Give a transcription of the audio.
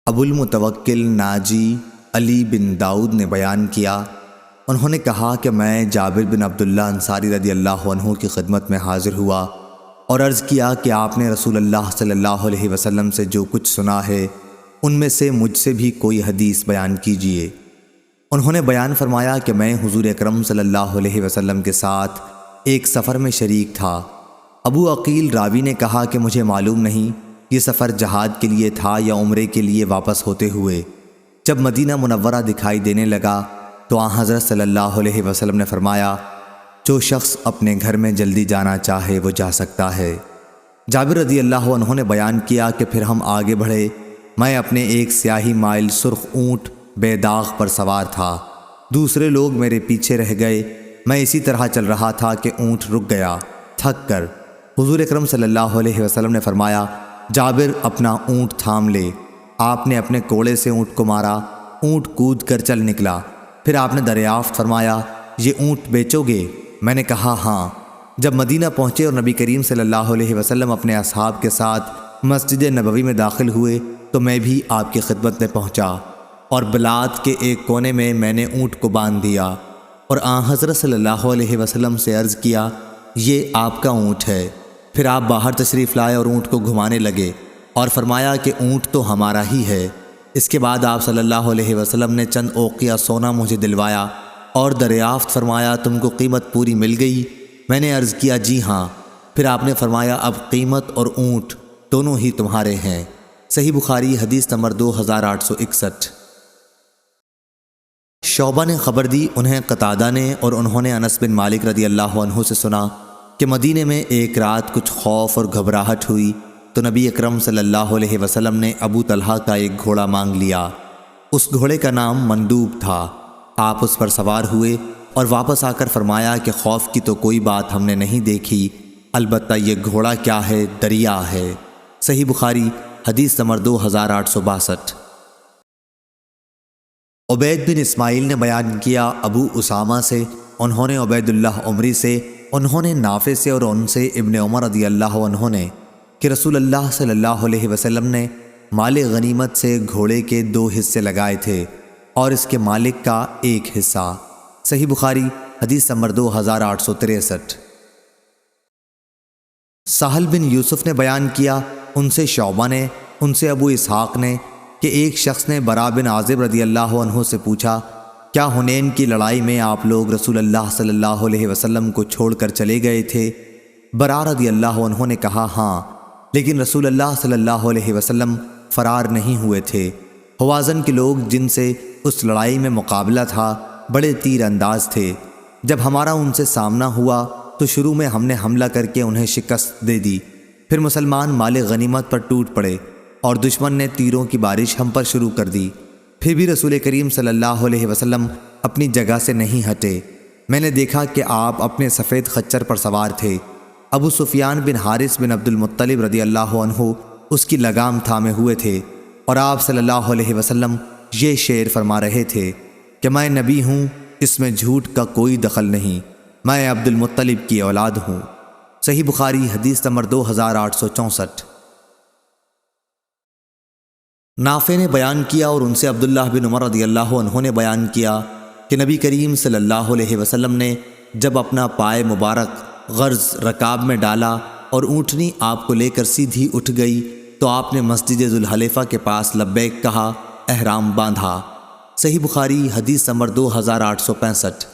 ابو المتوکل ناجی علی بن داؤد نے بیان کیا، انہوں نے کہا کہ میں جابر بن عبداللہ انصاری رضی اللہ عنہ کی خدمت میں حاضر ہوا اور عرض کیا کہ آپ نے رسول اللہ صلی اللہ علیہ وسلم سے جو کچھ سنا ہے ان میں سے مجھ سے بھی کوئی حدیث بیان کیجیے۔ انہوں نے بیان فرمایا کہ میں حضور اکرم صلی اللہ علیہ وسلم کے ساتھ ایک سفر میں شریک تھا۔ ابو عقیل راوی نے کہا کہ مجھے معلوم نہیں یہ سفر جہاد کے لیے تھا یا عمرے کے لیے واپس ہوتے ہوئے۔ جب مدینہ منورہ دکھائی دینے لگا تو آن حضرت صلی اللہ علیہ وسلم نے فرمایا، جو شخص اپنے گھر میں جلدی جانا چاہے وہ جا سکتا ہے۔ جابر رضی اللہ عنہ نے بیان کیا کہ پھر ہم آگے بڑھے، میں اپنے ایک سیاہی مائل سرخ اونٹ بے داغ پر سوار تھا، دوسرے لوگ میرے پیچھے رہ گئے، میں اسی طرح چل رہا تھا کہ اونٹ رک گیا تھک کر۔ حضور اکرم صلی اللہ علیہ وسلم نے فرمایا، جابر اپنا اونٹ تھام لے۔ آپ نے اپنے کوڑے سے اونٹ کو مارا، اونٹ کود کر چل نکلا۔ پھر آپ نے دریافت فرمایا، یہ اونٹ بیچو گے؟ میں نے کہا ہاں۔ جب مدینہ پہنچے اور نبی کریم صلی اللہ علیہ وسلم اپنے اصحاب کے ساتھ مسجد نبوی میں داخل ہوئے تو میں بھی آپ کی خدمت میں پہنچا اور بلاد کے ایک کونے میں نے اونٹ کو باندھ دیا اور آن حضرت صلی اللہ علیہ وسلم سے عرض کیا، یہ آپ کا اونٹ ہے۔ پھر آپ باہر تشریف لائے اور اونٹ کو گھمانے لگے اور فرمایا کہ اونٹ تو ہمارا ہی ہے۔ اس کے بعد آپ صلی اللہ علیہ وسلم نے چند اوقیہ سونا مجھے دلوایا اور دریافت فرمایا، تم کو قیمت پوری مل گئی؟ میں نے عرض کیا جی ہاں۔ پھر آپ نے فرمایا، اب قیمت اور اونٹ دونوں ہی تمہارے ہیں۔ صحیح بخاری حدیث نمبر 2861۔ شعبہ نے خبر دی، انہیں قتادہ نے اور انہوں نے انس بن مالک رضی اللہ عنہ سے سنا کہ مدینے میں ایک رات کچھ خوف اور گھبراہٹ ہوئی تو نبی اکرم صلی اللہ علیہ وسلم نے ابو طلحہ کا ایک گھوڑا مانگ لیا۔ اس گھوڑے کا نام مندوب تھا۔ آپ اس پر سوار ہوئے اور واپس آ کر فرمایا کہ خوف کی تو کوئی بات ہم نے نہیں دیکھی، البتہ یہ گھوڑا کیا ہے، دریا ہے۔ صحیح بخاری حدیث نمبر 2862۔ عبید بن اسماعیل نے بیان کیا ابو اسامہ سے، انہوں نے عبید اللہ عمری سے، انہوں نے نافع سے اور ان سے ابن عمر رضی اللہ عنہ نے کہ رسول اللہ صلی اللہ علیہ وسلم نے مال غنیمت سے گھوڑے کے 2 حصے لگائے تھے اور اس کے مالک کا 1 حصہ۔ صحیح بخاری حدیث نمبر 2863۔ سہل بن یوسف نے بیان کیا، ان سے شعبہ نے، ان سے ابو اسحاق نے کہ ایک شخص نے برا بن عازب رضی اللہ عنہ سے پوچھا، کیا حنین کی لڑائی میں آپ لوگ رسول اللہ صلی اللہ علیہ وسلم کو چھوڑ کر چلے گئے تھے؟ برا رضی اللہ عنہ نے کہا ہاں، لیکن رسول اللہ صلی اللہ علیہ وسلم فرار نہیں ہوئے تھے۔ حوازن کے لوگ جن سے اس لڑائی میں مقابلہ تھا بڑے تیر انداز تھے۔ جب ہمارا ان سے سامنا ہوا تو شروع میں ہم نے حملہ کر کے انہیں شکست دے دی، پھر مسلمان مال غنیمت پر ٹوٹ پڑے اور دشمن نے تیروں کی بارش ہم پر شروع کر دی۔ پھر بھی رسول کریم صلی اللہ علیہ وسلم اپنی جگہ سے نہیں ہٹے۔ میں نے دیکھا کہ آپ اپنے سفید خچر پر سوار تھے، ابو سفیان بن حارث بن عبد المطلب رضی اللہ عنہ اس کی لگام تھامے ہوئے تھے اور آپ صلی اللہ علیہ وسلم یہ شعر فرما رہے تھے کہ میں نبی ہوں، اس میں جھوٹ کا کوئی دخل نہیں، میں عبد المطلب کی اولاد ہوں۔ صحیح بخاری حدیث نمبر 2864۔ نافع نے بیان کیا اور ان سے عبداللہ بن عمر رضی اللہ عنہ نے بیان کیا کہ نبی کریم صلی اللہ علیہ وسلم نے جب اپنا پائے مبارک غرض رکاب میں ڈالا اور اونٹنی آپ کو لے کر سیدھی اٹھ گئی تو آپ نے مسجد ذوالحلیفہ کے پاس لبیک کہا، احرام باندھا۔ صحیح بخاری حدیث نمبر 2865۔